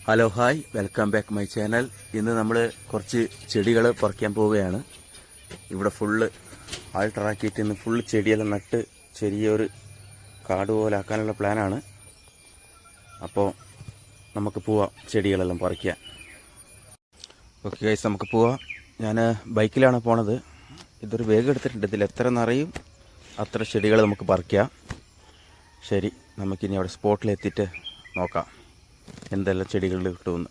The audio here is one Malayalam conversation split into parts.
Hello hi, welcome back my channel. ഇന്ന് നമ്മൾ കുറച്ച് ചെടികൾ പറിക്കാൻ പോവുകയാണ്. ഇവിടെ ഫുള്ള് ആൾട്ടറാക്കിയിട്ട് ഇന്ന് ഫുള്ള് ചെടിയെല്ലാം നട്ട് ചെറിയൊരു കാട് പോലെ ആക്കാനുള്ള പ്ലാനാണ്. അപ്പോൾ നമുക്ക് പോവാം ചെടികളെല്ലാം പറിക്കാൻ. ഓക്കെ ഗൈസ്, നമുക്ക് പോവാം. ഞാൻ ബൈക്കിലാണ് പോണത്. ഇതൊരു ബാഗ് എടുത്തിട്ടുണ്ട്. ഇതിൽ എത്ര നിറയും അത്ര ചെടികൾ നമുക്ക് പറിക്കാം. ശരി, നമുക്കിനി അവിടെ സ്പോട്ടിലെത്തിയിട്ട് നോക്കാം എന്തെല്ലാം ചെടികളിൽ കിട്ടുമെന്ന്.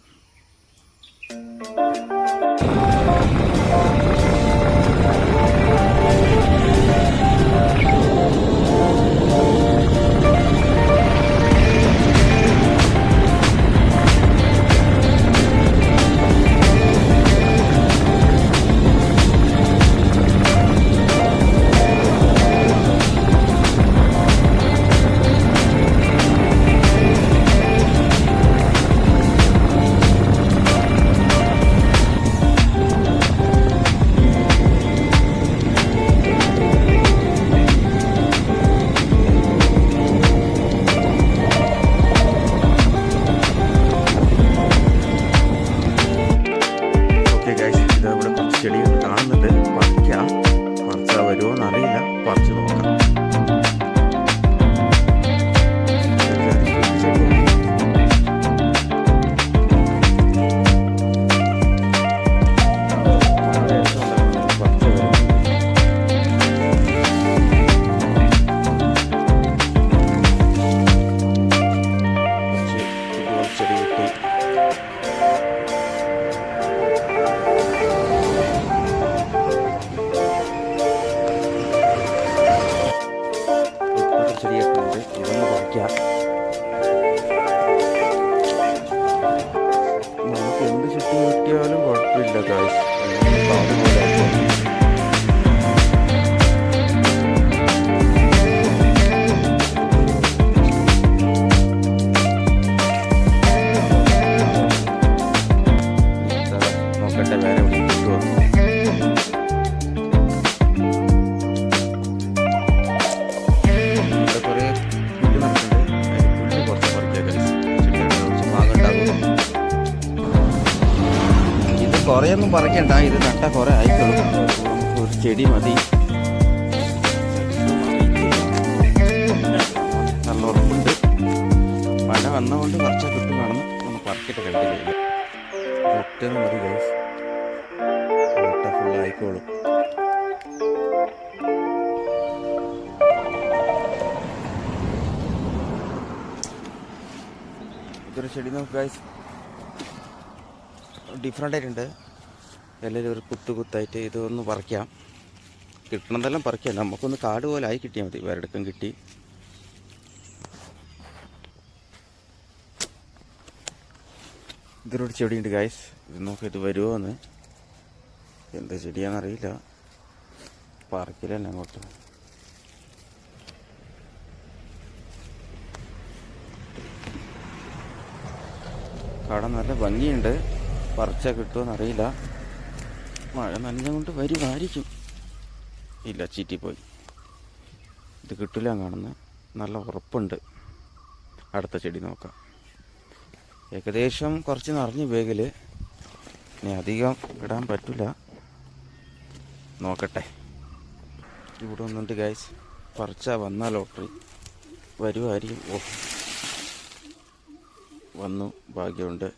ചെടികൾ കാണുന്നുണ്ട്. പറിക്കാം. പറിച്ചാൽ വരുമോ എന്നറിയില്ല. പറിച്ച് നോക്കാം. ചെടി കിട്ടി. ചെടിയൊക്കെയുണ്ട്. ഇതൊന്ന് പറിക്കാം. നമുക്ക് എന്ത് ചുറ്റി കിട്ടിയാലും കുഴപ്പമില്ല ഗായ്സ്. നോക്കട്ടെ വേറെ എവിടെ കിട്ടുമോ. കുറേയൊന്നും പറിക്കണ്ട, ഇത് നട്ടാൽ കുറേ ആയിക്കോളും. നമുക്ക് ഒരു ചെടി മതി. നല്ല ഉറപ്പുണ്ട്. മഴ വന്നതുകൊണ്ട് പറിച്ചാൽ കിട്ടുന്നതാണെന്ന് ഒന്ന് പറിക്കിട്ട് കണ്ടില്ല. ഒറ്റന്ന് മതി ഗൈസ്, നട്ട ഫുൾ ആയിക്കോളും. ഇതൊരു ചെടി നമുക്ക് ഗൈസ് ഡിഫറെൻ്റ് ആയിട്ടുണ്ട്. എല്ലാവരും ഒരു കുത്തായിട്ട് ഇതൊന്ന് പറിക്കാം. കിട്ടണതെല്ലാം പറിക്കാം. നമുക്കൊന്ന് കാട് പോലെ ആയി കിട്ടിയാൽ മതി. വേറെടുക്കം കിട്ടി. ഇതിലൊരു ചെടിയുണ്ട് ഗൈസ്. ഇത് നോക്കാം, ഇത് വരുമോ എന്ന്. എന്താ ചെടിയാണെന്നറിയില്ല. പറിക്കില്ല അങ്ങോട്ട്. കട നല്ല ഭംഗിയുണ്ട്. പറിച്ചാൽ കിട്ടുമെന്നറിയില്ല. മഴ നനഞ്ഞുകൊണ്ട് വരുമായിരിക്കും. ഇല്ല, ചീറ്റിപ്പോയി. ഇത് കിട്ടില്ല കാണുന്നത്. നല്ല ഉറപ്പുണ്ട്. അടുത്ത ചെടി നോക്കാം. ഏകദേശം കുറച്ച് നിറഞ്ഞ് ബാഗിൽ. ഇനി അധികം ഇടാൻ പറ്റില്ല. നോക്കട്ടെ. ഇവിടെ ഒന്നുണ്ട് ഗൈസ്. പറിച്ചാൽ വന്ന ലോട്ടറി വരുമായിരിക്കും. ഓ, വന്നു, ഭാഗ്യമുണ്ട്.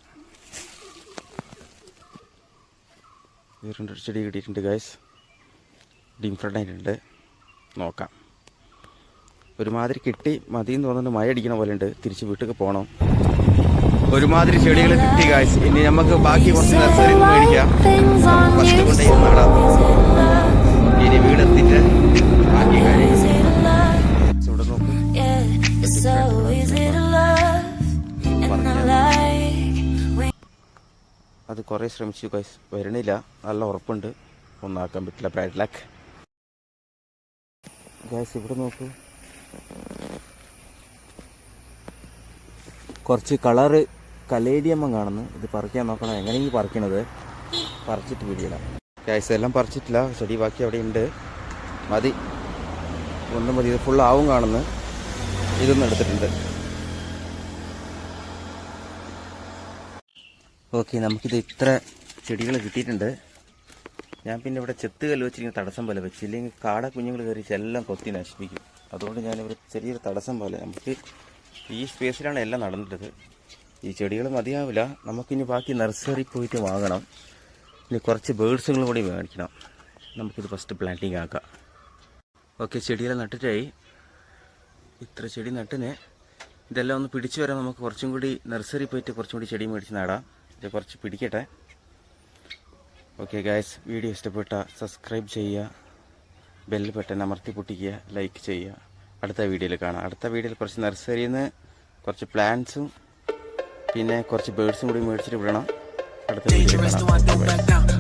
വേറൊരു ചെടി കിട്ടിയിട്ടുണ്ട് ഗൈസ്. ഡിഫറെൻ്റ് ആയിട്ടുണ്ട്. നോക്കാം. ഒരുമാതിരി കിട്ടി മതിയെന്ന് തോന്നുന്നുണ്ട്. മഴ അടിക്കണ പോലെ ഉണ്ട്. തിരിച്ച് വീട്ടിലേക്ക് പോകണം. ഒരുമാതിരി ചെടികൾ കിട്ടി ഗൈസ്. ഇനി നമുക്ക് ബാക്കി കുറച്ച് നഴ്സറിയിൽ നിന്ന് മേടിക്കാം. ഫസ്റ്റ് കൊണ്ട് നടാം. ഇനി വീടെത്തിയിട്ട് ബാക്കി കാര്യം. ഇവിടെ നോക്കും. അത് കുറേ ശ്രമിച്ചു ഗൈസ്, വരണില്ല. നല്ല ഉറപ്പുണ്ട്. ഒന്നാക്കാൻ പറ്റില്ല. Bad luck guys. ഇവിടെ നോക്കൂ, കുറച്ച് കളറ് കലേഡിയമ്മ കാണുന്നു. ഇത് പറിക്കാൻ നോക്കണം. എങ്ങനെയെങ്കിലും പറിക്കണത്. പറിച്ചിട്ട് പിടിയിടാം ഗൈസ്. എല്ലാം പറിച്ചിട്ടില്ല. ചെടി ബാക്കി അവിടെ ഉണ്ട്. മതി, ഒന്നും മതി. ഇത് ഫുള്ളാവും കാണുന്നു. ഇതൊന്നും എടുത്തിട്ടുണ്ട്. ഓക്കെ, നമുക്കിത് ഇത്ര ചെടികൾ കിട്ടിയിട്ടുണ്ട്. ഞാൻ പിന്നെ ഇവിടെ ചെത്ത് കല്ല് വെച്ചിരിക്കുന്ന തടസ്സം പോലെ വെച്ച്, ഇല്ലെങ്കിൽ കാട കുഞ്ഞുങ്ങൾ കയറി എല്ലാം കൊത്തി നശിപ്പിക്കും. അതുകൊണ്ട് ഞാനിവിടെ ചെറിയൊരു തടസ്സം പോലെ, നമുക്ക് ഈ സ്പേസിലാണ് എല്ലാം നടന്നിട്ടത്. ഈ ചെടികൾ മതിയാവില്ല, നമുക്കിനി ബാക്കി നഴ്സറി പോയിട്ട് വാങ്ങണം. ഇനി കുറച്ച് ബേഡ്സുകളും കൂടി മേടിക്കണം. നമുക്കിത് ഫസ്റ്റ് പ്ലാന്റിങ് ആക്കാം. ഓക്കെ, ചെടികൾ നട്ടിട്ടായി. ഇത്ര ചെടി നട്ടിന് ഇതെല്ലാം ഒന്ന് പിടിച്ചു വരാൻ നമുക്ക് കുറച്ചും കൂടി നഴ്സറി പോയിട്ട് കുറച്ചും കൂടി ചെടി മേടിച്ച് നടാം. ഇത് കുറച്ച് പിടിക്കട്ടെ. ഓക്കെ ഗായ്സ്, വീഡിയോ ഇഷ്ടപ്പെട്ട സബ്സ്ക്രൈബ് ചെയ്യുക, ബെൽ ബട്ടൺ അമർത്തി പൊട്ടിക്കുക, ലൈക്ക് ചെയ്യുക. അടുത്ത വീഡിയോയിൽ കാണാം. അടുത്ത വീഡിയോയിൽ കുറച്ച് നഴ്സറിയിൽ നിന്ന് കുറച്ച് പ്ലാന്റ്സും പിന്നെ കുറച്ച് ബേഡ്സും കൂടി മേടിച്ചിട്ട് വിടണം. അടുത്ത വീഡിയോയിൽ കാണാം.